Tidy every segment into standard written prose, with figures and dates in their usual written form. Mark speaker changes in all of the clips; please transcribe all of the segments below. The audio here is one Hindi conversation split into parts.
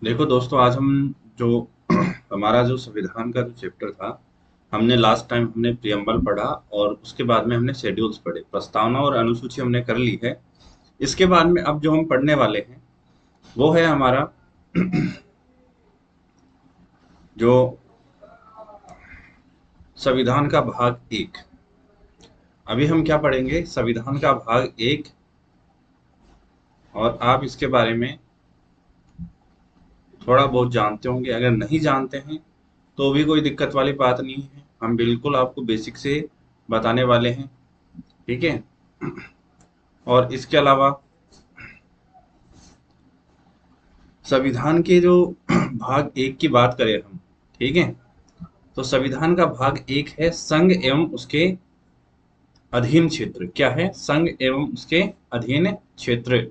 Speaker 1: देखो दोस्तों, आज हम जो हमारा जो संविधान का जो चैप्टर था, हमने लास्ट टाइम हमने प्रियम्बल पढ़ा और उसके बाद में हमने शेड्यूल्स पढ़े। प्रस्तावना और अनुसूची हमने कर ली है। इसके बाद में अब जो हम पढ़ने वाले हैं वो है हमारा जो संविधान का भाग एक। अभी हम क्या पढ़ेंगे? संविधान का भाग एक। और आप इसके बारे में थोड़ा बहुत जानते होंगे। अगर नहीं जानते हैं तो भी कोई दिक्कत वाली बात नहीं है, हम बिल्कुल आपको बेसिक से बताने वाले हैं। ठीक है। और इसके अलावा संविधान के जो भाग एक की बात करें हम, ठीक है, तो संविधान का भाग एक है संघ एवं उसके अधीन क्षेत्र। क्या है? संघ एवं उसके अधीन क्षेत्र।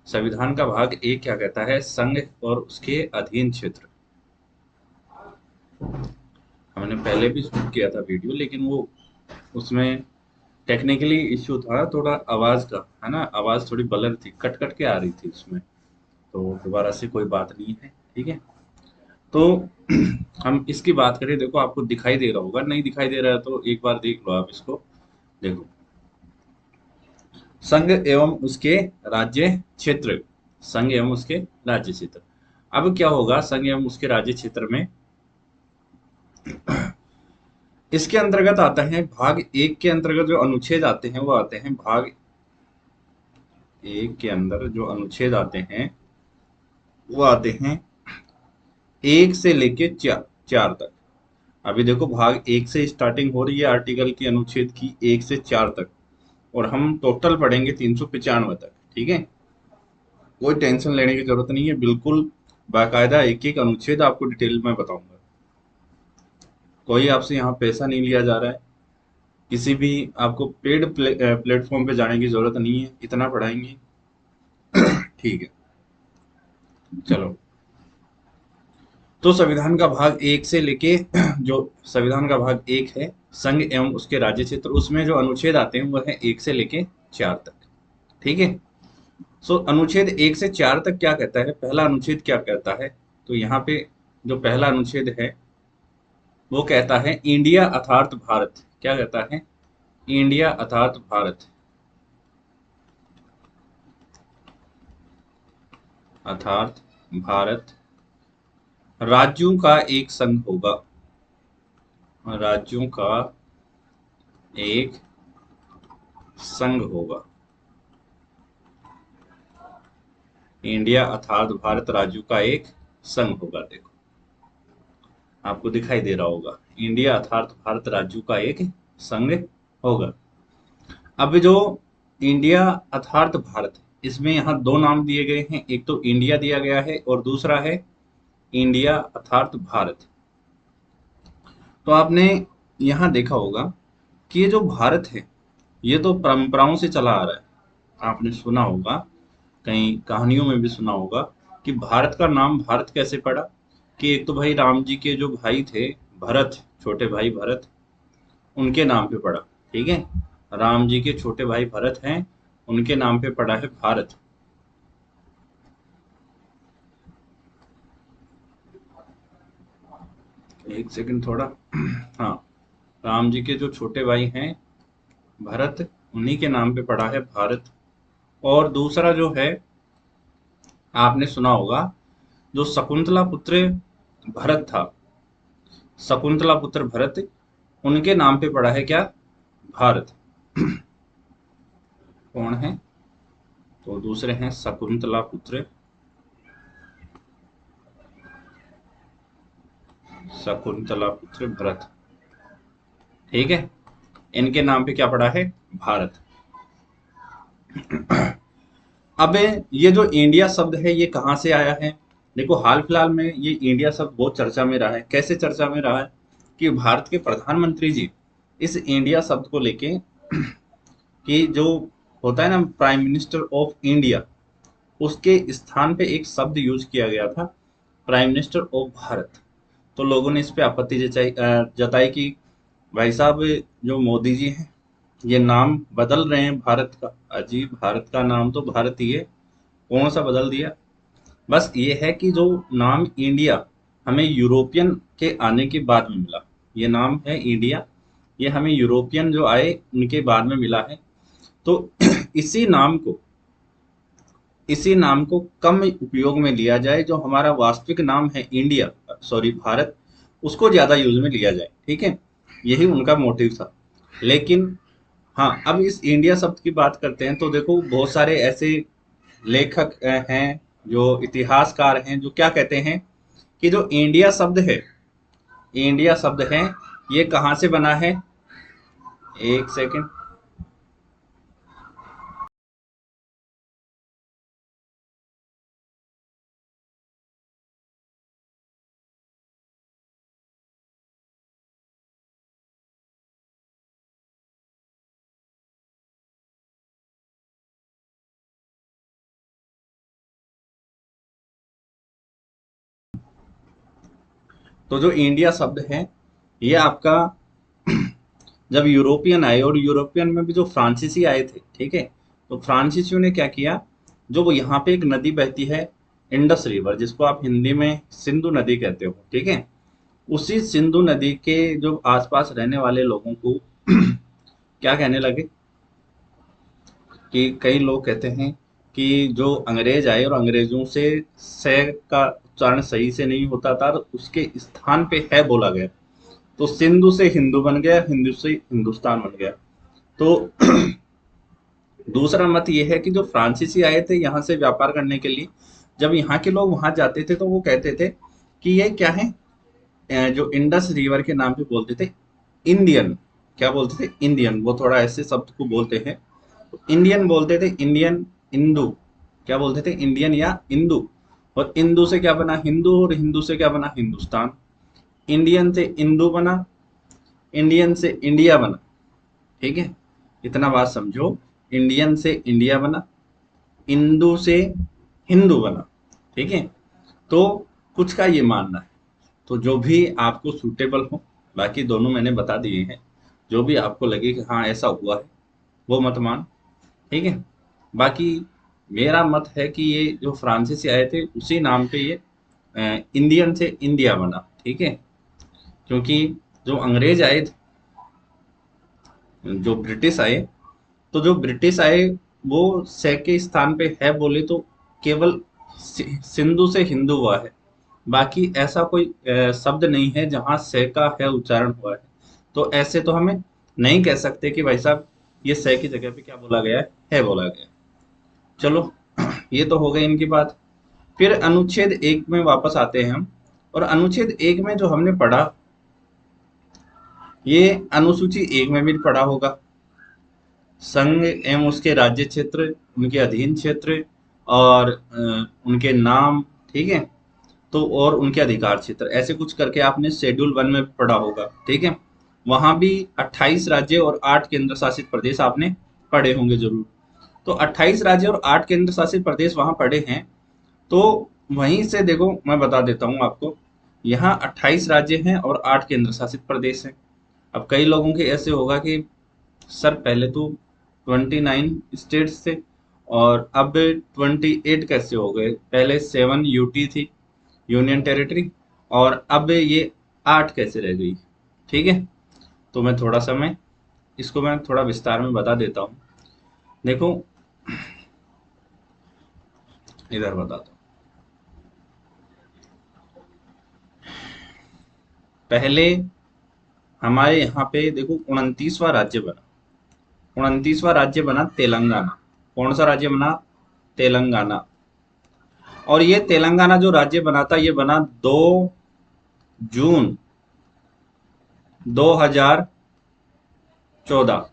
Speaker 1: संविधान का भाग एक क्या कहता है? संघ और उसके अधीन क्षेत्र। हमने पहले भी शूट किया था वीडियो, लेकिन वो उसमें टेक्निकली इश्यू था थोड़ा, आवाज का है ना, आवाज थोड़ी ब्लर थी, कट कट के आ रही थी उसमें। तो दोबारा से कोई बात नहीं है, ठीक है। तो हम इसकी बात करें, देखो आपको दिखाई दे रहा होगा, नहीं दिखाई दे रहा है तो एक बार देख लो आप इसको। देखो, संघ एवं उसके राज्य क्षेत्र। संघ एवं उसके राज्य क्षेत्र। अब क्या होगा संघ एवं उसके राज्य क्षेत्र में? इसके अंतर्गत आता है भाग एक के अंतर्गत जो अनुच्छेद आते हैं वो आते हैं भाग एक के अंदर जो अनुच्छेद आते हैं वो आते हैं एक से लेके चार, चार तक। अभी देखो, भाग एक से स्टार्टिंग हो रही है आर्टिकल की, अनुच्छेद की, एक से चार तक। और हम टोटल पढ़ेंगे 395 तक। ठीक है। कोई टेंशन लेने की जरूरत नहीं है, बिल्कुल बाकायदा एक एक अनुच्छेद आपको डिटेल में बताऊंगा। कोई आपसे यहाँ पैसा नहीं लिया जा रहा है, किसी भी आपको पेड प्लेटफॉर्म पे जाने की जरूरत नहीं है, इतना पढ़ाएंगे। ठीक है, चलो। तो संविधान का भाग एक से लेके जो संविधान का भाग एक है संघ एवं उसके राज्य क्षेत्र, उसमें जो अनुच्छेद आते हैं वो है एक से लेके चार तक। ठीक है। सो अनुच्छेद एक से चार तक क्या कहता है? पहला अनुच्छेद क्या कहता है? तो यहाँ पे जो पहला अनुच्छेद है वो कहता है इंडिया अर्थात भारत। क्या कहता है? इंडिया अर्थात भारत। अर्थात भारत राज्यों का एक संघ होगा। राज्यों का एक संघ होगा। इंडिया अर्थात भारत राज्यों का एक संघ होगा। देखो, आपको दिखाई दे रहा होगा, इंडिया अर्थात भारत राज्यों का एक संघ होगा। अब जो इंडिया अर्थात भारत, इसमें यहाँ दो नाम दिए गए हैं, एक तो इंडिया दिया गया है और दूसरा है इंडिया अर्थात भारत। तो आपने यहाँ देखा होगा कि ये जो भारत है ये तो परंपराओं से चला आ रहा है। आपने सुना होगा, कहीं कहानियों में भी सुना होगा कि भारत का नाम भारत कैसे पड़ा। कि एक तो भाई राम जी के जो भाई थे, भरत, छोटे भाई भरत, उनके नाम पे पड़ा। ठीक है। राम जी के छोटे भाई भरत हैं, उनके नाम पे पड़ा है भारत। एक सेकंड थोड़ा। हाँ, राम जी के जो छोटे भाई हैं भरत, उन्हीं के नाम पे पड़ा है भारत। और दूसरा जो है, आपने सुना होगा, जो शकुंतला पुत्र भरत था, शकुंतला पुत्र भरत, उनके नाम पे पड़ा है क्या? भारत। कौन है? तो दूसरे हैं शकुंतला पुत्र, शकुंतला पुत्र भरत। ठीक है। इनके नाम पे क्या पड़ा है? भारत। अब ये जो इंडिया शब्द है ये कहाँ से आया है? देखो, हाल फिलहाल में ये इंडिया शब्द बहुत चर्चा में रहा है। कैसे चर्चा में रहा है? कि भारत के प्रधानमंत्री जी इस इंडिया शब्द को लेके, कि जो होता है ना प्राइम मिनिस्टर ऑफ इंडिया, उसके स्थान पे एक शब्द यूज किया गया था, प्राइम मिनिस्टर ऑफ भारत। तो लोगों ने इस पे आपत्ति जताई कि भाई साहब, जो मोदी जी हैं ये नाम बदल रहे हैं भारत का। अजीब, भारत का नाम तो भारत ही है, कौन सा बदल दिया? बस ये है कि जो नाम इंडिया हमें यूरोपियन के आने के बाद में मिला, ये नाम है इंडिया, ये हमें यूरोपियन जो आए उनके बाद में मिला है। तो इसी नाम को इसी नाम को कम उपयोग में लिया जाए, जो हमारा वास्तविक नाम है इंडिया, सॉरी भारत, उसको ज्यादा यूज में लिया जाए। ठीक है, यही उनका मोटिव था। लेकिन हाँ, अब इस इंडिया शब्द की बात करते हैं तो देखो बहुत सारे ऐसे लेखक हैं, जो इतिहासकार हैं, जो क्या कहते हैं कि जो इंडिया शब्द है, इंडिया शब्द है, ये कहाँ से बना है। एक सेकंड। तो जो इंडिया शब्द है, ये आपका जब यूरोपियन आए, और यूरोपियन में भी जो फ्रांसीसी आए थे, ठीक है, तो फ्रांसीसियों ने क्या किया, जो वो यहाँ पे एक नदी बहती है, इंडस रिवर, जिसको आप हिंदी में सिंधु नदी कहते हो, ठीक है, उसी सिंधु नदी के जो आसपास रहने वाले लोगों को क्या कहने लगे, कि कई लोग कहते हैं कि जो अंग्रेज आए और अंग्रेजों से से का उच्चारण सही से नहीं होता था, तो उसके स्थान पे है बोला गया, तो सिंधु से हिंदू बन गया, हिंदू से हिंदुस्तान बन गया। तो दूसरा मत ये है कि जो फ्रांसीसी आए थे यहाँ से व्यापार करने के लिए, जब यहाँ के लोग वहां जाते थे तो वो कहते थे कि ये क्या है, जो इंडस रिवर के नाम पे बोलते थे इंडियन, क्या बोलते थे, इंडियन, वो थोड़ा ऐसे शब्द को बोलते हैं, इंडियन बोलते थे, इंडियन, इंदू, क्या बोलते थे, इंडियन या इंदू, और इंदू से क्या बना हिंदू, और हिंदू से क्या बना हिंदुस्तान, इंडियन से इंदू बना, इंडियन से इंडिया बना। ठीक है, इतना बात समझो, इंडियन से इंडिया बना, इंदू से हिंदू बना। ठीक है, तो कुछ का ये मानना है, तो जो भी आपको सूटेबल हो, बाकी दोनों मैंने बता दिए हैं, जो भी आपको लगे कि हाँ ऐसा हुआ है, वो मत मान। ठीक है, बाकी मेरा मत है कि ये जो फ्रांसीसी आए थे उसी नाम पे ये इंडियन से इंडिया बना। ठीक है, क्योंकि जो अंग्रेज आए थे, जो ब्रिटिश आए, तो जो ब्रिटिश आए वो से के स्थान पे है बोले तो केवल सिंधु से हिंदू हुआ है, बाकी ऐसा कोई शब्द नहीं है जहाँ से का है उच्चारण हुआ है। तो ऐसे तो हमें नहीं कह सकते कि भाई साहब ये से की जगह पे क्या बोला गया है बोला गया। चलो, ये तो हो गई इनकी बात। फिर अनुच्छेद एक में वापस आते हैं हम, और अनुच्छेद एक में जो हमने पढ़ा, ये अनुसूची एक में भी पढ़ा होगा, संघ एवं उसके राज्य क्षेत्र, उनके अधीन क्षेत्र, और उनके नाम, ठीक है, तो और उनके अधिकार क्षेत्र, ऐसे कुछ करके आपने शेड्यूल वन में पढ़ा होगा। ठीक है, वहां भी 28 राज्य और 8 केंद्र शासित प्रदेश आपने पढ़े होंगे जरूर। तो 28 राज्य और 8 केंद्र शासित प्रदेश वहां पढ़े हैं, तो वहीं से देखो मैं बता देता हूँ आपको, यहाँ 28 राज्य हैं और 8 केंद्र शासित प्रदेश हैं। अब कई लोगों के ऐसे होगा कि सर पहले तो 29 स्टेट्स थे और अब 28 कैसे हो गए, पहले 7 यूटी थी, यूनियन टेरिटरी, और अब ये 8 कैसे रह गई। ठीक है, तो मैं थोड़ा विस्तार में बता देता हूँ। देखो, इधर बताता हूँ। पहले हमारे यहाँ पे देखो 29वां राज्य बना, 29वां राज्य बना तेलंगाना। कौन सा राज्य बना, तेलंगाना। और ये तेलंगाना जो राज्य बना था, ये बना 2 जून 2014,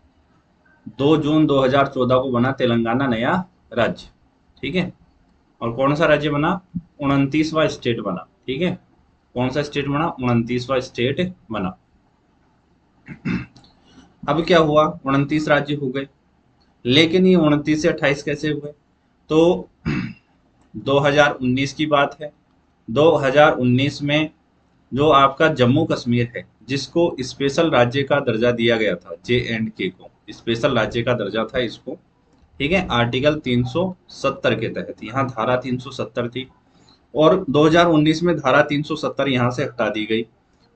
Speaker 1: 2 जून 2014 को बना तेलंगाना नया राज्य। ठीक है, और कौन सा राज्य बना, 29वां स्टेट बना। ठीक है, कौन सा स्टेट बना, 29वां स्टेट बना। अब क्या हुआ, 29 राज्य हो गए, लेकिन ये 29 से 28 कैसे हुए, तो 2019 की बात है। 2019 में जो आपका जम्मू कश्मीर है, जिसको स्पेशल राज्य का दर्जा दिया गया था, JNK को स्पेशल राज्य का दर्जा था इसको। ठीक है, आर्टिकल 370 के तहत, यहाँ धारा 370 थी, और 2019 में धारा 370 यहाँ से हटा दी गई।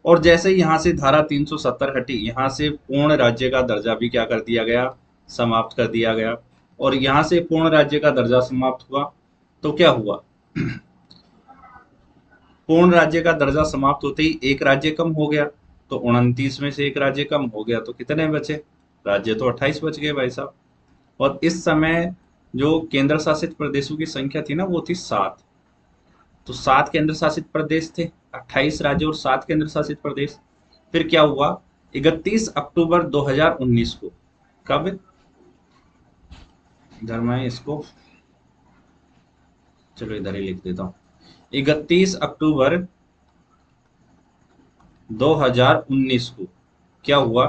Speaker 1: और जैसे ही यहाँ से धारा 370 हटी, यहाँ से पूर्ण राज्य का दर्जा भी क्या कर दिया गया, समाप्त कर दिया गया। और यहाँ से पूर्ण राज्य का दर्जा समाप्त हुआ तो क्या हुआ, पूर्ण राज्य का दर्जा समाप्त होते ही एक राज्य कम हो गया। तो 29 में से एक राज्य कम हो गया तो कितने बचे, राज्य तो 28 बच गए भाई साहब। और इस समय जो केंद्र शासित प्रदेशों की संख्या थी ना, वो थी 7। तो 7 केंद्र शासित प्रदेश थे, 28 राज्य और 7 केंद्र शासित प्रदेश। फिर क्या हुआ, 31 अक्टूबर 2019 को, कब, इधर मैं इसको, चलो इधर ही लिख देता हूँ, 31 अक्टूबर 2019 को क्या हुआ,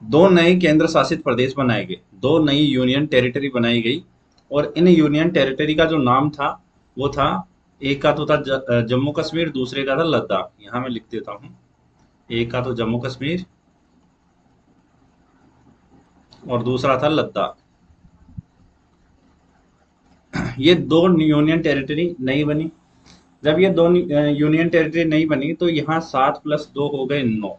Speaker 1: दो नए केंद्र शासित प्रदेश बनाए गए, दो नई यूनियन टेरिटरी बनाई गई। और इन यूनियन टेरिटरी का जो नाम था वो था, एक का तो था जम्मू कश्मीर, दूसरे का था लद्दाख। यहाँ मैं लिख देता हूँ, एक का तो जम्मू कश्मीर और दूसरा था लद्दाख। ये दो यूनियन टेरिटरी नई बनी। जब ये दो यूनियन टेरिटरी नई बनी तो यहाँ 7+2 हो गए 9।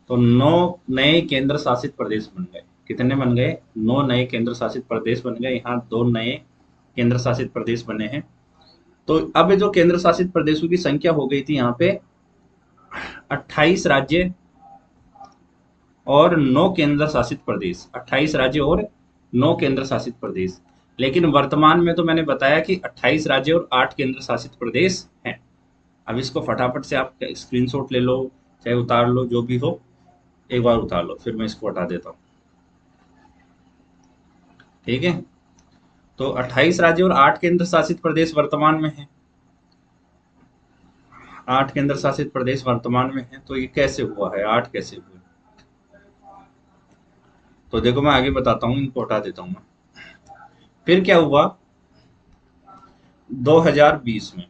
Speaker 1: तो 9 नए केंद्र शासित प्रदेश बन गए। कितने बन गए, 9 नए केंद्र शासित प्रदेश बन गए। यहाँ 2 नए केंद्र शासित प्रदेश बने हैं। तो अब जो केंद्र शासित प्रदेशों की संख्या हो गई थी यहाँ पे 28 राज्य और 9 केंद्र शासित प्रदेश, 28 राज्य और 9 केंद्र शासित प्रदेश। लेकिन वर्तमान में तो मैंने बताया कि 28 राज्य और 8 केंद्र शासित प्रदेश हैं। अब इसको फटाफट से आप स्क्रीनशॉट ले लो, चाहे उतार लो, जो भी हो, एक बार उतार लो, फिर मैं इसको हटा देता हूँ। ठीक है, तो 28 राज्य और 8 केंद्र शासित प्रदेश वर्तमान में है, 8 केंद्र शासित प्रदेश वर्तमान में है। तो ये कैसे हुआ है, 8 कैसे हुए, तो देखो मैं आगे बताता हूँ, इनको हटा देता हूँ मैं। फिर क्या हुआ, 2020 में,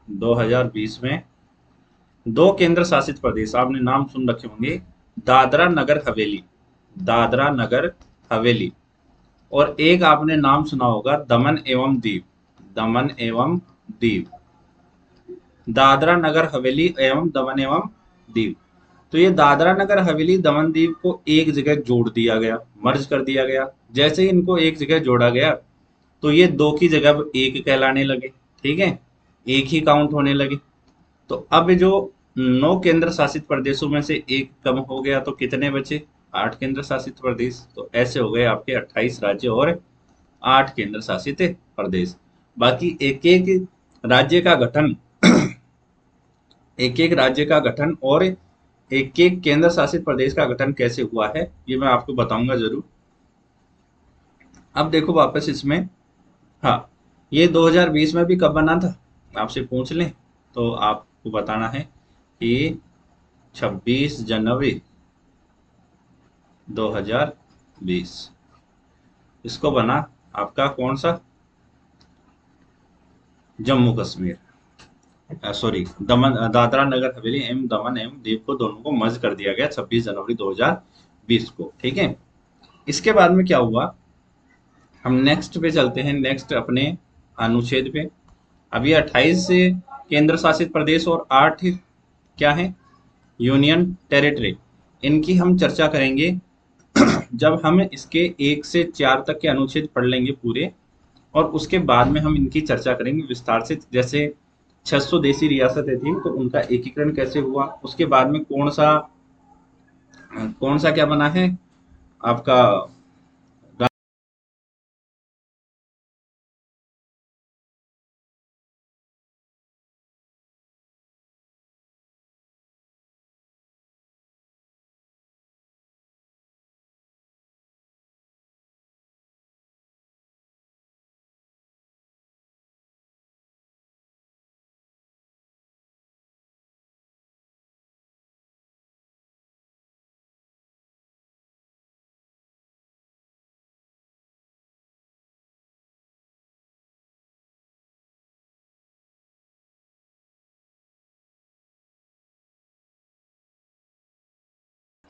Speaker 1: 2020 में दो केंद्र शासित प्रदेश, आपने नाम सुन रखे होंगे, दादरा नगर हवेली, दादरा नगर हवेली। और एक आपने नाम सुना होगा, दमन एवं दीव, दमन एवं दीव, दादरा नगर हवेली एवं दमन एवं दीव। तो ये दादरा नगर हवेली दमन दीव को एक जगह जोड़ दिया गया, मर्ज कर दिया गया। जैसे ही इनको एक जगह जोड़ा गया तो ये दो की जगह अब एक कहलाने लगे। ठीक है, एक ही काउंट होने लगे। तो अब जो 9 केंद्र शासित प्रदेशों में से एक कम हो गया तो कितने बचे, 8 केंद्र शासित प्रदेश। तो ऐसे हो गए आपके 28 राज्य और 8 केंद्र शासित प्रदेश। बाकी एक एक राज्य का गठन एक एक राज्य का गठन और एक एक केंद्र शासित प्रदेश का गठन कैसे हुआ है, ये मैं आपको बताऊंगा जरूर। अब देखो वापस इसमें, हाँ, ये 2020 में भी कब बना था, आपसे पूछ लें तो आपको बताना है कि 26 जनवरी 2020 इसको बना आपका कौन सा, जम्मू कश्मीर, सॉरी दमन, दादरा नगर हवेली एवं दमन एवं दीव को दोनों को मर्ज कर दिया गया 26 जनवरी 2020 को। ठीक है, इसके बाद में क्या हुआ, हम नेक्स्ट पे चलते हैं, नेक्स्ट अपने अनुच्छेद पे। अभी 28 से केंद्र शासित प्रदेश और 8 क्या है, यूनियन टेरिटरी, इनकी हम चर्चा करेंगे जब हम इसके 1 से 4 तक के अनुच्छेद पढ़ लेंगे पूरे। और उसके बाद में हम इनकी चर्चा करेंगे विस्तार से। जैसे 600 देशी रियासतें थी तो उनका एकीकरण कैसे हुआ, उसके बाद में कौन सा क्या बना है आपका,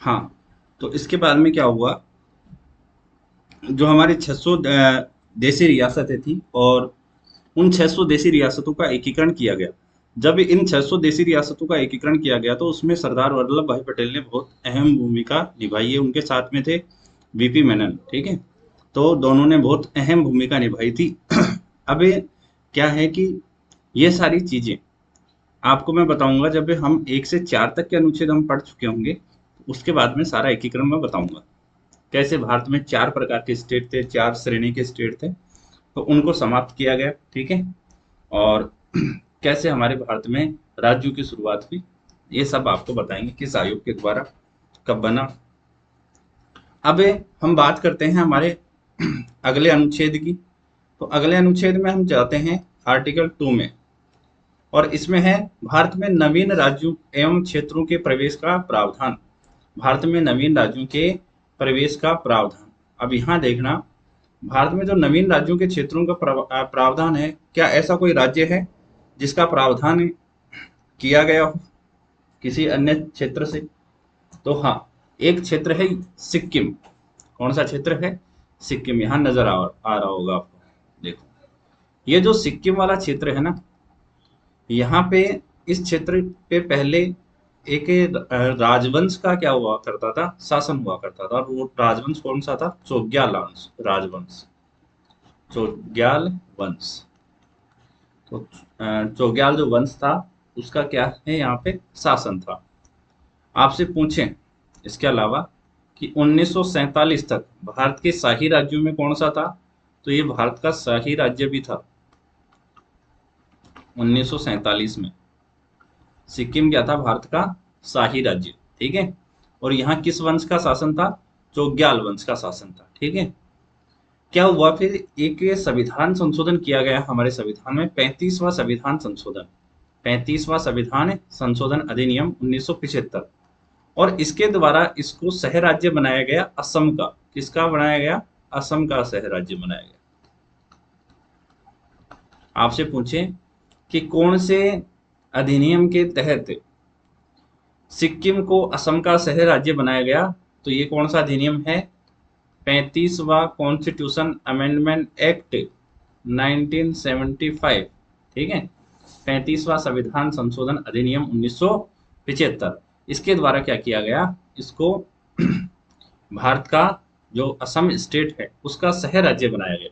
Speaker 1: हाँ, तो इसके बाद में क्या हुआ, जो हमारी 600 देशी रियासतें थी और उन 600 देशी रियासतों का एकीकरण किया गया। जब इन 600 देशी रियासतों का एकीकरण किया गया तो उसमें सरदार वल्लभ भाई पटेल ने बहुत अहम भूमिका निभाई है। उनके साथ में थे वीपी मेनन, ठीक है। तो दोनों ने बहुत अहम भूमिका निभाई थी। अब क्या है कि ये सारी चीजें आपको मैं बताऊंगा जब हम 1 से 4 तक के अनुच्छेद हम पढ़ चुके होंगे। उसके बाद में सारा एकीकरण मैं बताऊंगा, कैसे भारत में 4 प्रकार के स्टेट थे, 4 श्रेणी के स्टेट थे, तो उनको समाप्त किया गया, ठीक है। और कैसे हमारे भारत में राज्यों की शुरुआत हुई, ये सब आपको बताएंगे किस आयोग के द्वारा, कब बना। अब हम बात करते हैं हमारे अगले अनुच्छेद की। तो अगले अनुच्छेद में हम जाते हैं आर्टिकल 2 में, और इसमें है भारत में नवीन राज्यों एवं क्षेत्रों के प्रवेश का प्रावधान। भारत में नवीन राज्यों के प्रवेश का प्रावधान। अब यहाँ देखना, भारत में जो नवीन राज्यों के क्षेत्रों का प्रावधान है, क्या ऐसा कोई राज्य है जिसका प्रावधान किया गया हो किसी अन्य क्षेत्र से? तो हाँ, एक क्षेत्र है सिक्किम। कौन सा क्षेत्र है? सिक्किम। यहाँ नजर आ रहा होगा आपको, देखो ये जो सिक्किम वाला क्षेत्र है ना, यहाँ पे इस क्षेत्र पे पहले एक राजवंश का क्या हुआ करता था, शासन हुआ करता था। और वो राजवंश कौन सा था? चोग्याल राजवंश, चोग्याल वंश। तो चोग्याल जो वंश था उसका क्या है, यहाँ पे शासन था। आपसे पूछें इसके अलावा कि 1947 तक भारत के शाही राज्यों में कौन सा था, तो ये भारत का शाही राज्य भी था। 1947 में सिक्किम क्या था? भारत का शाही राज्य, ठीक है। और यहाँ किस वंश का शासन था? चोग्याल वंश का शासन था, ठीक है। क्या हुआ फिर, एक संविधान संशोधन किया गया हमारे संविधान में, 35वां संविधान संशोधन, 35वां संविधान संशोधन अधिनियम 1975। और इसके द्वारा इसको सह राज्य बनाया गया असम का। किसका बनाया गया? असम का सह राज्य बनाया गया। आपसे पूछें कि कौन से अधिनियम के तहत सिक्किम को असम का शहर राज्य बनाया गया, तो ये कौन सा अधिनियम है? 35वां कॉन्स्टिट्यूशन अमेंडमेंट एक्ट 1975, ठीक है। 35वां संविधान संशोधन अधिनियम 1975। इसके द्वारा क्या किया गया, इसको भारत का जो असम स्टेट है उसका शहर राज्य बनाया गया।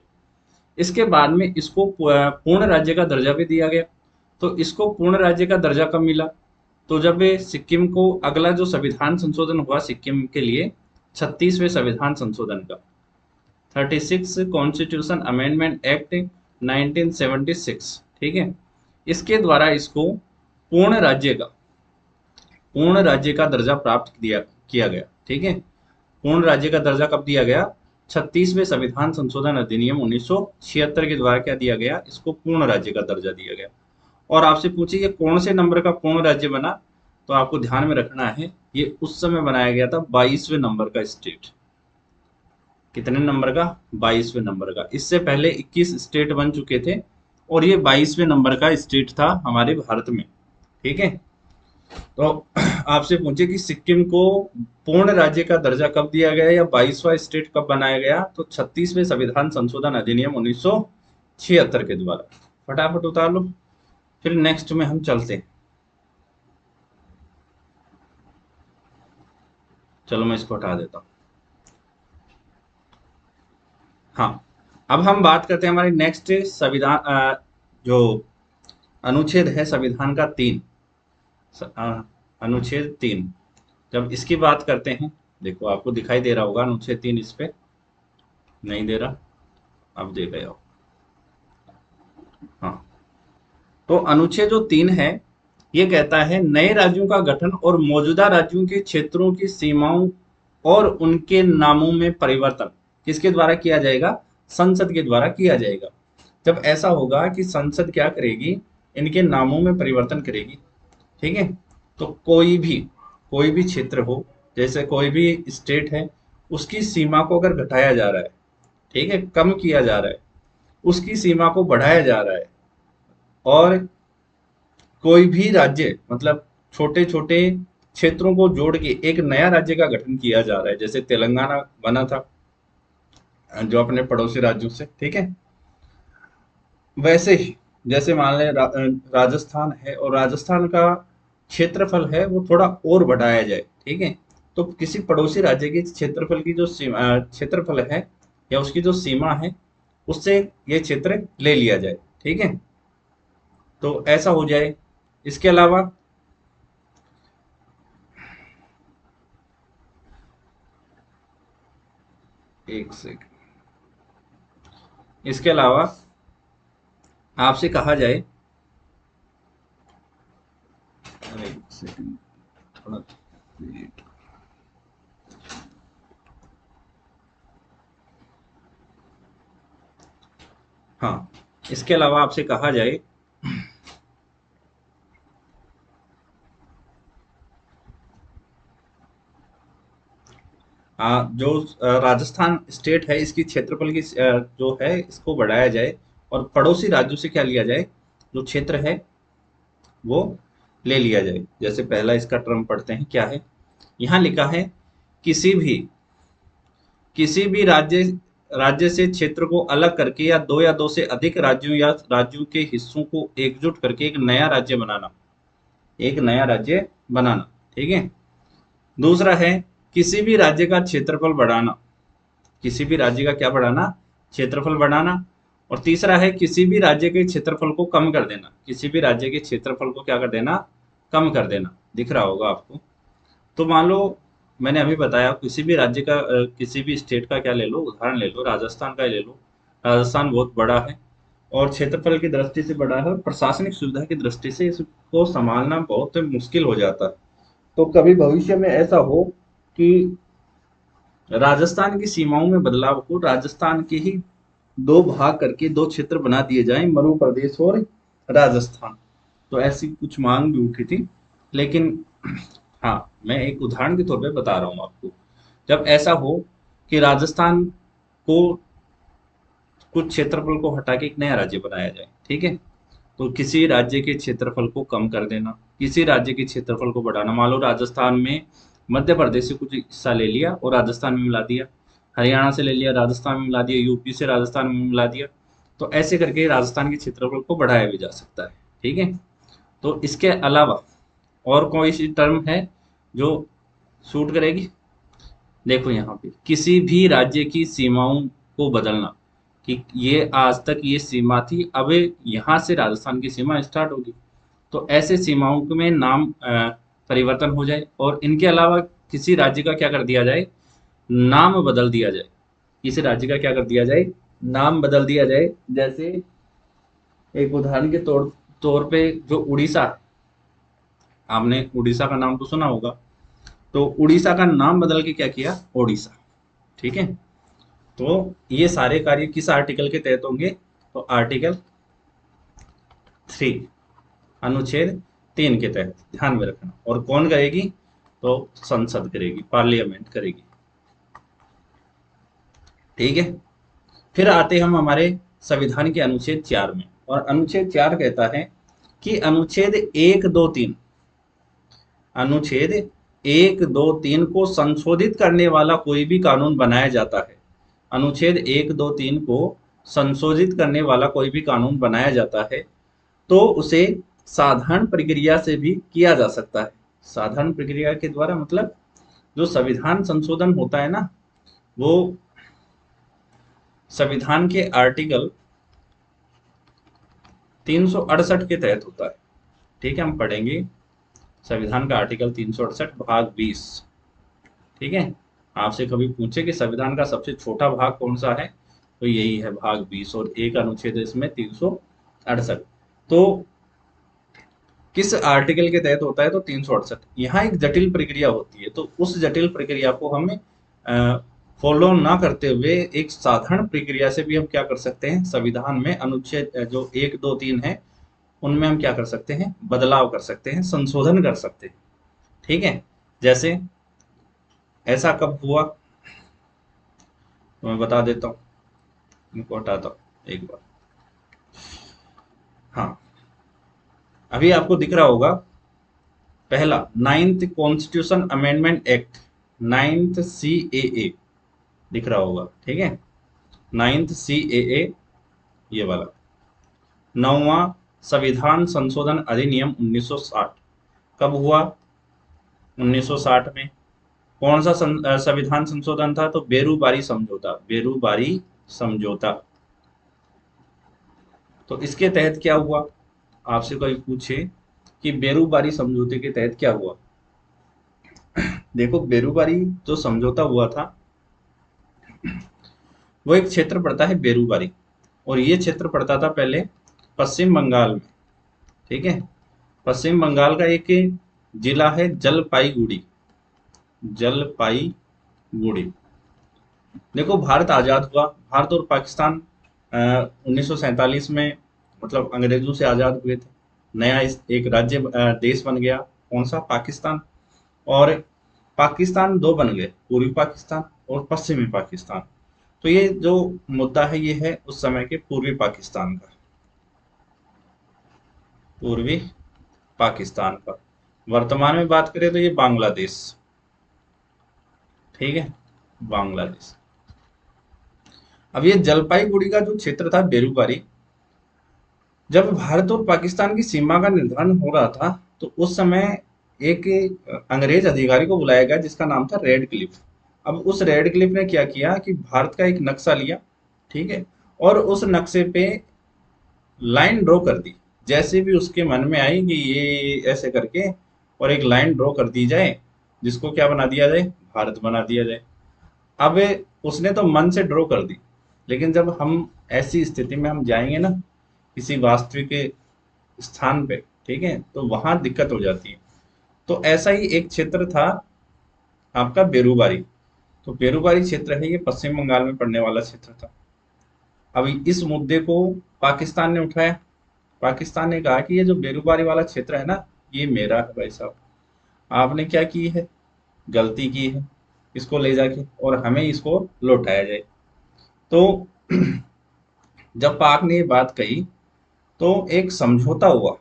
Speaker 1: इसके बाद में इसको पूर्ण राज्य का दर्जा भी दिया गया। तो इसको पूर्ण राज्य का दर्जा कब मिला, तो जब सिक्किम को अगला जो संविधान संशोधन हुआ सिक्किम के लिए, 36वें संविधान संशोधन का, 36 कॉन्स्टिट्यूशन अमेंडमेंट एक्ट 1976, ठीक है। इसके द्वारा इसको पूर्ण राज्य का दर्जा प्राप्त किया गया, ठीक है। पूर्ण राज्य का दर्जा कब दिया गया? 36वें संविधान संशोधन अधिनियम 1976 के द्वारा क्या दिया गया, इसको पूर्ण राज्य का दर्जा दिया गया। और आपसे पूछिए ये कौन से नंबर का पूर्ण राज्य बना, तो आपको ध्यान में रखना है ये उस समय बनाया गया था 22वें नंबर का स्टेट। कितने नंबर का? 22वें नंबर का। इससे पहले 21 स्टेट बन चुके थे और ये 22वें नंबर का स्टेट था हमारे भारत में, ठीक है। तो आपसे पूछे कि सिक्किम को पूर्ण राज्य का दर्जा कब दिया गया या 22वां स्टेट कब बनाया गया, तो 36वें संविधान संशोधन अधिनियम 1976 के द्वारा। फटाफट उतार लो, फिर नेक्स्ट में हम चलते हैं। चलो मैं इसको हटा देता हूं। हाँ, अब हम बात करते हैं हमारे नेक्स्ट संविधान जो अनुच्छेद है संविधान का 3, अनुच्छेद 3। जब इसकी बात करते हैं, देखो आपको दिखाई दे रहा होगा अनुच्छेद 3, इस पे नहीं दे रहा, अब दे गए हो। हाँ, तो अनुच्छेद जो 3 है ये कहता है नए राज्यों का गठन और मौजूदा राज्यों के क्षेत्रों की सीमाओं और उनके नामों में परिवर्तन किसके द्वारा किया जाएगा? संसद के द्वारा किया जाएगा। जब ऐसा होगा कि संसद क्या करेगी, इनके नामों में परिवर्तन करेगी, ठीक है। तो कोई भी क्षेत्र हो, जैसे कोई भी स्टेट है, उसकी सीमा को अगर घटाया जा रहा है, ठीक है, कम किया जा रहा है, उसकी सीमा को बढ़ाया जा रहा है, और कोई भी राज्य मतलब छोटे छोटे क्षेत्रों को जोड़ के एक नया राज्य का गठन किया जा रहा है, जैसे तेलंगाना बना था जो अपने पड़ोसी राज्यों से, ठीक है। वैसे ही जैसे मान लें राजस्थान है और राजस्थान का क्षेत्रफल है वो थोड़ा और बढ़ाया जाए, ठीक है, तो किसी पड़ोसी राज्य के क्षेत्रफल की जो सीमा क्षेत्रफल है या उसकी जो सीमा है उससे ये क्षेत्र ले लिया जाए, ठीक है, तो ऐसा हो जाए। इसके अलावा एक सेकंड, इसके अलावा आपसे कहा जाए, अरे एक सेकंड, थोड़ा वेट। हाँ, इसके अलावा आपसे कहा जाए जो राजस्थान स्टेट है इसकी क्षेत्रफल की जो है इसको बढ़ाया जाए और पड़ोसी राज्यों से क्या लिया जाए, जो क्षेत्र है वो ले लिया जाए। जैसे पहला इसका टर्म पढ़ते हैं, क्या है, यहाँ लिखा है किसी भी किसी भी राज्य राज्य से क्षेत्र को अलग करके या दो से अधिक राज्यों या राज्यों के हिस्सों को एकजुट करके एक नया राज्य बनाना, एक नया राज्य बनाना, ठीक है। दूसरा है किसी भी राज्य का क्षेत्रफल बढ़ाना, किसी भी राज्य का क्या बढ़ाना, क्षेत्रफल बढ़ाना। और तीसरा है किसी भी राज्य के क्षेत्रफल को कम कर देना, किसी भी राज्य के क्षेत्रफल को क्या कर देना, कम कर देना। दिख रहा होगा आपको। तो मान लो मैंने अभी बताया किसी भी राज्य का किसी भी स्टेट का क्या ले लो, उदाहरण ले लो, राजस्थान का ही ले लो। राजस्थान बहुत बड़ा है और क्षेत्रफल की दृष्टि से बड़ा है और प्रशासनिक सुविधा की दृष्टि से इसको संभालना बहुत मुश्किल हो जाता है। तो कभी भविष्य में ऐसा हो कि राजस्थान की सीमाओं में बदलाव हो, राजस्थान के ही दो भाग करके दो क्षेत्र बना दिए जाएं, मध्य प्रदेश और राजस्थान। तो ऐसी कुछ मांग भी उठी थी, लेकिन हाँ, मैं एक उदाहरण के तौर पे बता रहा हूँ आपको। जब ऐसा हो कि राजस्थान को कुछ क्षेत्रफल को हटा के एक नया राज्य बनाया जाए, ठीक है, तो किसी राज्य के क्षेत्रफल को कम कर देना, किसी राज्य के क्षेत्रफल को बढ़ाना। मान लो राजस्थान में मध्य प्रदेश से कुछ हिस्सा ले लिया और राजस्थान में मिला दिया, हरियाणा से ले लिया राजस्थान में मिला दिया, यूपी से राजस्थान में मिला दिया। तो ऐसे करके राजस्थान के क्षेत्रफल को बढ़ाया भी जा सकता है, ठीक है। तो इसके अलावा और कोई सी टर्म है जो सूट करेगी? देखो यहाँ पे किसी भी राज्य की सीमाओं को बदलना, कि ये आज तक ये सीमा थी, अब यहाँ से राजस्थान की सीमा स्टार्ट होगी, तो ऐसे सीमाओं में नाम परिवर्तन हो जाए। और इनके अलावा किसी राज्य का क्या कर दिया जाए, नाम बदल दिया जाए। किसी राज्य का क्या कर दिया जाए, नाम बदल दिया जाए। जैसे एक उदाहरण के तौर तौर पे जो उड़ीसा है, आपने उड़ीसा का नाम तो सुना होगा, तो उड़ीसा का नाम बदल के क्या किया, ओडिशा, ठीक है। तो ये सारे कार्य किस आर्टिकल के तहत होंगे, तो आर्टिकल 3, अनुच्छेद 3 के तहत, ध्यान में रखना। और कौन करेगी, तो संसद करेगी, पार्लियामेंट करेगी, ठीक है। फिर आते हम हमारे संविधान के अनुच्छेद 4 में, और अनुच्छेद 4 कहता है कि अनुच्छेद 1, 2, 3, अनुच्छेद 1, 2, 3 को संशोधित करने वाला कोई भी कानून बनाया जाता है। अनुच्छेद 1, 2, 3 को संशोधित करने वाला कोई भी कानून बनाया जाता है तो उसे साधारण प्रक्रिया से भी किया जा सकता है। साधारण प्रक्रिया के द्वारा मतलब जो संविधान संशोधन होता है ना, वो संविधान के आर्टिकल 368 के तहत होता है, ठीक है। हम पढ़ेंगे संविधान का आर्टिकल 368 भाग 20, ठीक है। आपसे कभी पूछे कि संविधान का सबसे छोटा भाग कौन सा है, तो यही है भाग 20, और एक अनुच्छेद है इसमें 368। तो किस आर्टिकल के तहत होता है, तो 368। यहाँ एक जटिल प्रक्रिया होती है, तो उस जटिल प्रक्रिया को हमें फॉलो ना करते हुए एक साधारण प्रक्रिया से भी हम क्या कर सकते हैं, संविधान में अनुच्छेद जो 1, 2, 3 है उनमें हम क्या कर सकते हैं, बदलाव कर सकते हैं, संशोधन कर सकते हैं, ठीक है। जैसे ऐसा कब हुआ, तो मैं बता देता हूँ, इनको हटाता हूँ एक बार। हाँ, अभी आपको दिख रहा होगा पहला 9th constitution amendment act, 9th CAA दिख रहा होगा, ठीक है, 9th CAA ये वाला। 9वां संविधान संशोधन अधिनियम 1960 कब हुआ? 1960 में। कौन सा संविधान संशोधन था? तो बेरूबारी समझौता, बेरूबारी समझौता। तो इसके तहत क्या हुआ? आपसे कोई पूछे कि बेरूबारी समझौते के तहत क्या हुआ? देखो, बेरूबारी जो समझौता हुआ था वो एक क्षेत्र पड़ता है बेरूबारी, और ये क्षेत्र पड़ता था पहले पश्चिम बंगाल में। ठीक है, पश्चिम बंगाल का एक जिला है जलपाईगुड़ी, जलपाईगुड़ी। देखो, भारत आजाद हुआ, भारत और पाकिस्तान 1947 में मतलब अंग्रेजों से आजाद हुए थे। नया एक राज्य देश बन गया, कौन सा? पाकिस्तान। और पाकिस्तान दो बन गए, पूर्वी पाकिस्तान और पश्चिमी पाकिस्तान। तो ये जो मुद्दा है ये है उस समय के पूर्वी पाकिस्तान का, पूर्वी पाकिस्तान का। वर्तमान में बात करें तो ये बांग्लादेश। ठीक है, बांग्लादेश। अब ये जलपाईगुड़ी का जो क्षेत्र था बेरूबारी, जब भारत और पाकिस्तान की सीमा का निर्धारण हो रहा था तो उस समय एक अंग्रेज अधिकारी को बुलाया गया जिसका नाम था रेड क्लिफ। अब उस रेड क्लिफ ने क्या किया कि भारत का एक नक्शा लिया, ठीक है, और उस नक्शे पे लाइन ड्रॉ कर दी, जैसे भी उसके मन में आई कि ये ऐसे करके और एक लाइन ड्रॉ कर दी जाए, जिसको क्या बना दिया जाए? भारत बना दिया जाए। अब उसने तो मन से ड्रॉ कर दी, लेकिन जब हम ऐसी स्थिति में हम जाएंगे ना किसी वास्तविक स्थान पे, ठीक है, तो वहां दिक्कत हो जाती है। तो ऐसा ही एक क्षेत्र था आपका बेरूबारी। तो बेरूबारी क्षेत्र है, ये पश्चिम बंगाल में पड़ने वाला क्षेत्र था। अब इस मुद्दे को पाकिस्तान ने उठाया। पाकिस्तान ने कहा कि ये जो बेरूबारी वाला क्षेत्र है ना, ये मेरा है भाई साहब, आपने क्या की है? गलती की है, इसको ले जाके और हमें इसको लौटाया जाए। तो जब पाक ने ये बात कही तो एक समझौता हुआ,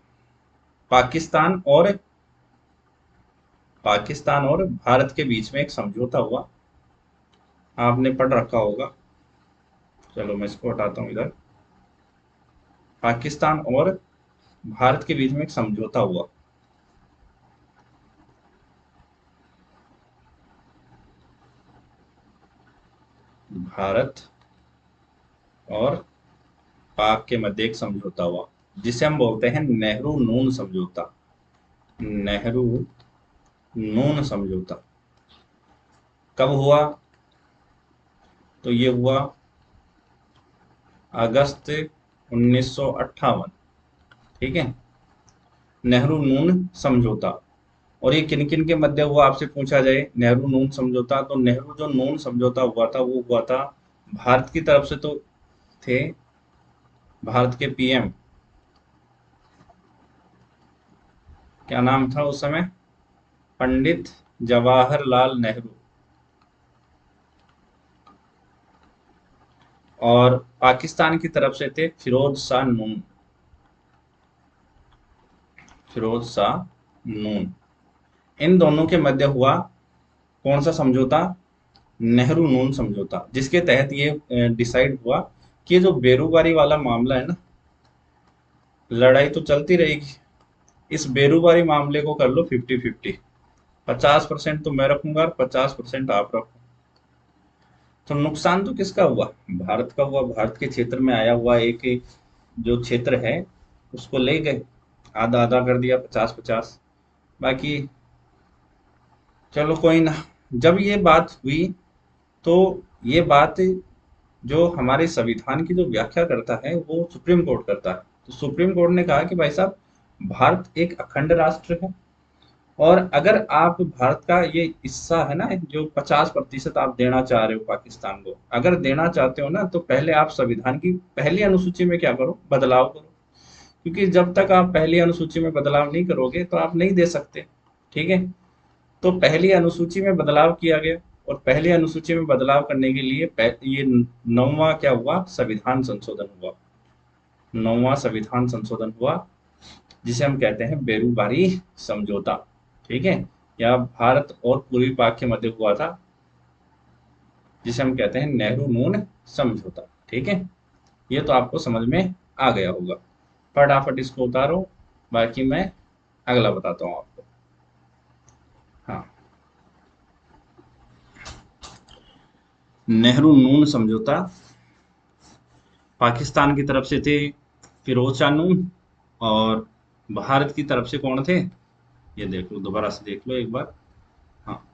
Speaker 1: पाकिस्तान और भारत के बीच में एक समझौता हुआ। आपने पढ़ रखा होगा, चलो मैं इसको हटाता हूँ इधर। पाकिस्तान और भारत के बीच में एक समझौता हुआ। भारत और पाक के मध्य एक समझौता हुआ जिसे हम बोलते हैं नेहरू नून समझौता। नेहरू नून समझौता कब हुआ? तो ये हुआ अगस्त 1958। ठीक है, नेहरू नून समझौता। और ये किन किन के मध्य हुआ आपसे पूछा जाए नेहरू नून समझौता, तो नेहरू जो नून समझौता हुआ था वो हुआ था भारत की तरफ से, तो थे भारत के पीएम, क्या नाम था उस समय? पंडित जवाहरलाल नेहरू। और पाकिस्तान की तरफ से थे फिरोज शाह नून, फिरोज शाह नून। इन दोनों के मध्य हुआ कौन सा समझौता? नेहरू नून समझौता, जिसके तहत ये डिसाइड हुआ कि ये जो बेरोजगारी वाला मामला है ना, लड़ाई तो चलती रहेगी, इस बेरोजगारी मामले को कर लो 50-50। 50% तो मैं रखूंगा और 50% आप रखो। तो नुकसान तो किसका हुआ? भारत का हुआ। भारत के क्षेत्र में आया हुआ एक जो क्षेत्र है उसको ले गए, आधा आधा कर दिया, 50-50। बाकी चलो कोई ना। जब ये बात हुई तो ये बात जो हमारे संविधान की जो व्याख्या करता है वो सुप्रीम कोर्ट करता है। तो सुप्रीम कोर्ट ने कहा कि भाई साहब, भारत एक अखंड राष्ट्र है, और अगर आप भारत का ये हिस्सा है ना जो 50% आप देना चाह रहे हो पाकिस्तान को, अगर देना चाहते हो ना तो पहले आप संविधान की पहली अनुसूची में क्या करो? बदलाव करो। क्योंकि जब तक आप पहली अनुसूची में बदलाव नहीं करोगे तो आप नहीं दे सकते। ठीक है, तो पहली अनुसूची में बदलाव किया गया, और पहली अनुसूची में बदलाव करने के लिए ये 9वां क्या हुआ? संविधान संशोधन हुआ। 9वां संविधान संशोधन हुआ जिसे हम कहते हैं बेरूबारी समझौता। ठीक है, या भारत और पूर्वी पाक के मध्य हुआ था, जिसे हम कहते हैं नेहरू नून समझौता। ठीक है, ये तो आपको समझ में आ गया होगा। फटाफट इसको उतारो, बाकी मैं अगला बताता हूँ आपको। हाँ, नेहरू नून समझौता, पाकिस्तान की तरफ से थे फिरोज शाह नून, और भारत की तरफ से कौन थे, ये देख लो, दोबारा से देख लो एक बार। हाँ,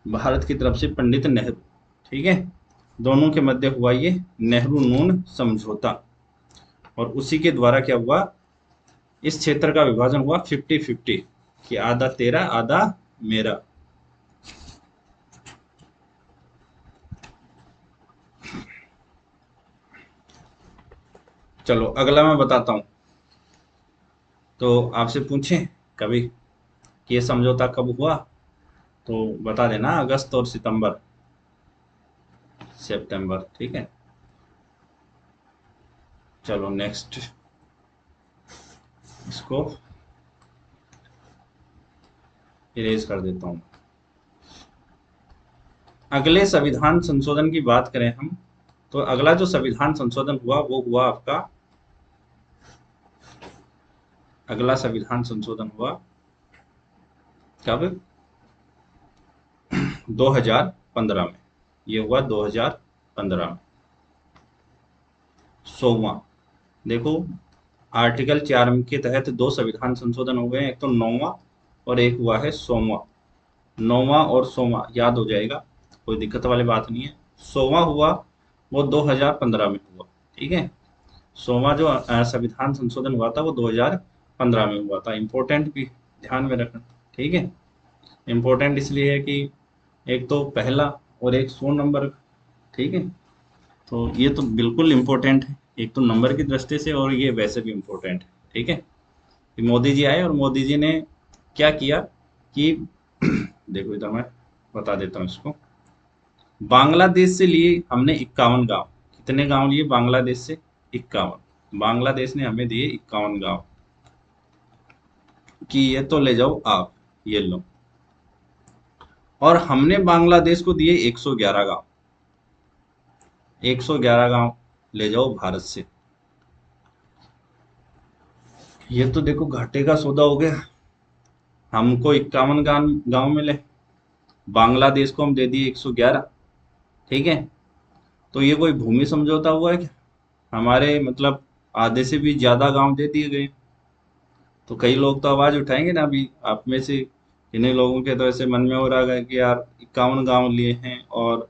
Speaker 1: भारत की तरफ से पंडित नेहरू। ठीक है, दोनों के मध्य हुआ ये नेहरू नून समझौता, और उसी के द्वारा क्या हुआ, इस क्षेत्र का विभाजन हुआ 50-50, कि आधा तेरा आधा मेरा। चलो अगला मैं बताता हूँ। तो आपसे पूछें कभी कि ये समझौता कब हुआ, तो बता देना, अगस्त और सितंबर, सितंबर। ठीक है, चलो नेक्स्ट, इसको इरेज कर देता हूँ। अगले संविधान संशोधन की बात करें हम, तो अगला जो संविधान संशोधन हुआ वो हुआ आपका, अगला संविधान संशोधन हुआ कब, 2015 में। ये हुआ 2015 में, 100वां। देखो, आर्टिकल 4 के तहत दो संविधान संशोधन हो गए हैं, एक तो 9वां और एक हुआ है 100वां। 9वां और 100वां याद हो जाएगा, कोई दिक्कत वाली बात नहीं है। 100वां हुआ वो 2015 में हुआ। ठीक है, 100वां जो संविधान संशोधन हुआ था वो 2015 में हुआ था। इम्पोर्टेंट भी ध्यान में रखना। ठीक है, इम्पोर्टेंट इसलिए है कि एक तो पहला और एक 100 नंबर। ठीक है, तो ये तो बिल्कुल इम्पोर्टेंट है, एक तो नंबर की दृष्टि से, और ये वैसे भी इम्पोर्टेंट है। ठीक है, कि मोदी जी आए और मोदी जी ने क्या किया कि देखो इधर मैं बता देता हूँ इसको। बांग्लादेश से लिए हमने 51 गांव। कितने गांव लिए बांग्लादेश से? 51। बांग्लादेश ने हमें दिए 51 गांव, कि ये तो ले जाओ आप, ये लो। और हमने बांग्लादेश को दिए 111 गांव। 111 गांव ले जाओ भारत से। ये तो देखो घाटे का सौदा हो गया। हमको 51 गांव गांव मिले, बांग्लादेश को हम दे दिए 111। ठीक है, तो ये कोई भूमि समझौता हुआ है क्या? हमारे मतलब आधे से भी ज्यादा गांव दे दिए गए। तो कई लोग तो आवाज उठाएंगे ना, अभी आप में से इन्हीं लोगों के तो ऐसे मन में हो रहा है कि यार 51 गांव लिए हैं और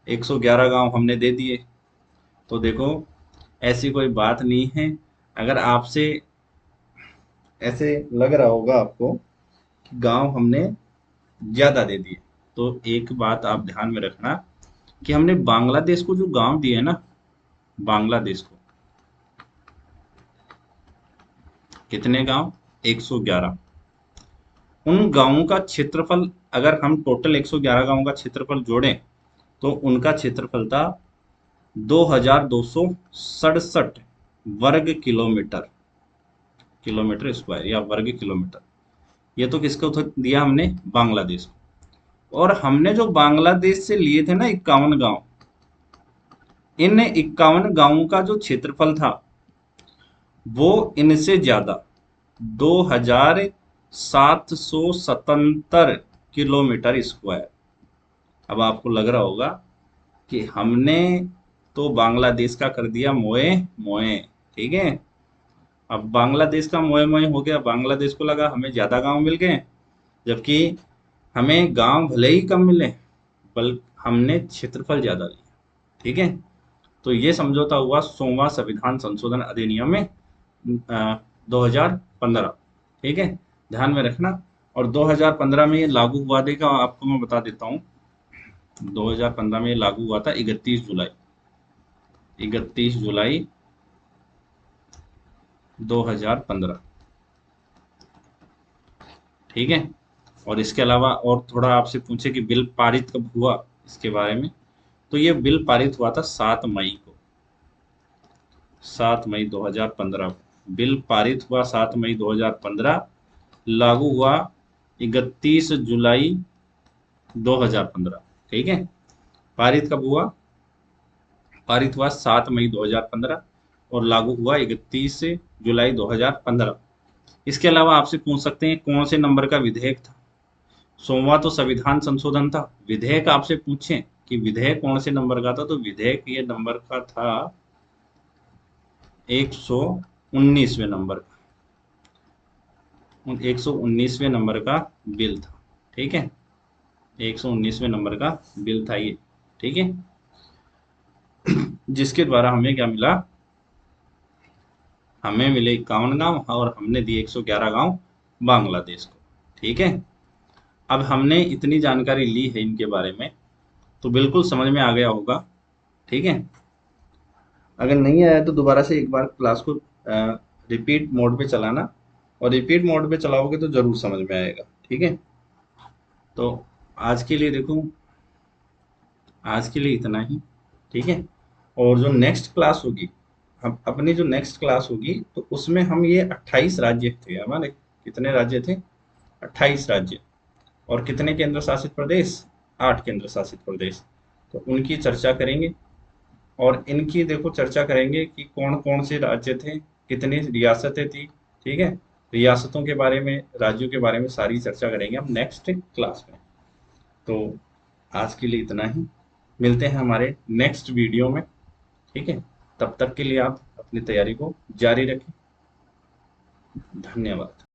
Speaker 1: 111 गांव हमने दे दिए। तो देखो, ऐसी कोई बात नहीं है। अगर आपसे ऐसे लग रहा होगा आपको कि गांव हमने ज्यादा दे दिए, तो एक बात आप ध्यान में रखना, कि हमने बांग्लादेश को जो गांव दिए ना, बांग्लादेश को कितने गांव? 111। उन गांवों का क्षेत्रफल, अगर हम टोटल 111 गांवों का क्षेत्रफल जोड़ें, तो उनका क्षेत्रफल था 2267 वर्ग किलोमीटर, किलोमीटर स्क्वायर या वर्ग किलोमीटर। ये तो किसको दिया हमने? बांग्लादेश को। और हमने जो बांग्लादेश से लिए थे ना 51 गांव, इन 51 गांवों का जो क्षेत्रफल था वो इनसे ज्यादा 2777 किलोमीटर स्क्वायर। अब आपको लग रहा होगा कि हमने तो बांग्लादेश का कर दिया मोए मोए। ठीक है, अब बांग्लादेश का मोए मोए हो गया, बांग्लादेश को लगा हमें ज्यादा गांव मिल गए, जबकि हमें गांव भले ही कम मिले, बल्कि हमने क्षेत्रफल ज्यादा लिया। ठीक है, तो ये समझौता हुआ 100वां संविधान संशोधन अधिनियम में 2015। ठीक है, ध्यान में रखना। और 2015 में ये लागू हुआ देगा, आपको मैं बता देता हूँ। 2015 में ये लागू हुआ था 31 जुलाई, 31 जुलाई 2015। ठीक है, और इसके अलावा और थोड़ा आपसे पूछे कि बिल पारित कब हुआ इसके बारे में, तो ये बिल पारित हुआ था 7 मई को, 7 मई 2015 को बिल पारित हुआ, 7 मई 2015। लागू हुआ 31 जुलाई 2015। ठीक है, पारित कब हुआ? पारित हुआ 7 मई 2015 और लागू हुआ 31 जुलाई 2015। इसके अलावा आपसे पूछ सकते हैं कौन से नंबर का विधेयक था। 100वां तो संविधान संशोधन था। विधेयक आपसे पूछें कि विधेयक कौन से नंबर का था, तो विधेयक ये नंबर का था 119वें नंबर का। 119वें नंबर का बिल था। ठीक है, 119वें नंबर का बिल था ये। ठीक है, जिसके द्वारा हमें क्या मिला, हमें मिले 51 गांव और हमने दिए 111 गांव बांग्लादेश को। ठीक है, अब हमने इतनी जानकारी ली है इनके बारे में, तो बिल्कुल समझ में आ गया होगा। ठीक है, अगर नहीं आया तो दोबारा से एक बार क्लास को रिपीट मोड पे चलाना, और रिपीट मोड पे चलाओगे तो जरूर समझ में आएगा। ठीक है, तो आज के लिए देखो, आज के लिए इतना ही। ठीक है, और जो नेक्स्ट क्लास होगी, हम अपनी जो नेक्स्ट क्लास होगी तो उसमें हम ये 28 राज्य थे हमारे, कितने राज्य थे, 28 राज्य, और कितने केंद्र शासित प्रदेश, 8 केंद्र शासित प्रदेश। तो उनकी चर्चा करेंगे, और इनकी देखो चर्चा करेंगे कि कौन कौन से राज्य थे, कितनी रियासतें थी। ठीक है, रियासतों के बारे में, राज्यों के बारे में सारी चर्चा करेंगे हम नेक्स्ट क्लास में। तो आज के लिए इतना ही, मिलते हैं हमारे नेक्स्ट वीडियो में। ठीक है, तब तक के लिए आप अपनी तैयारी को जारी रखें। धन्यवाद।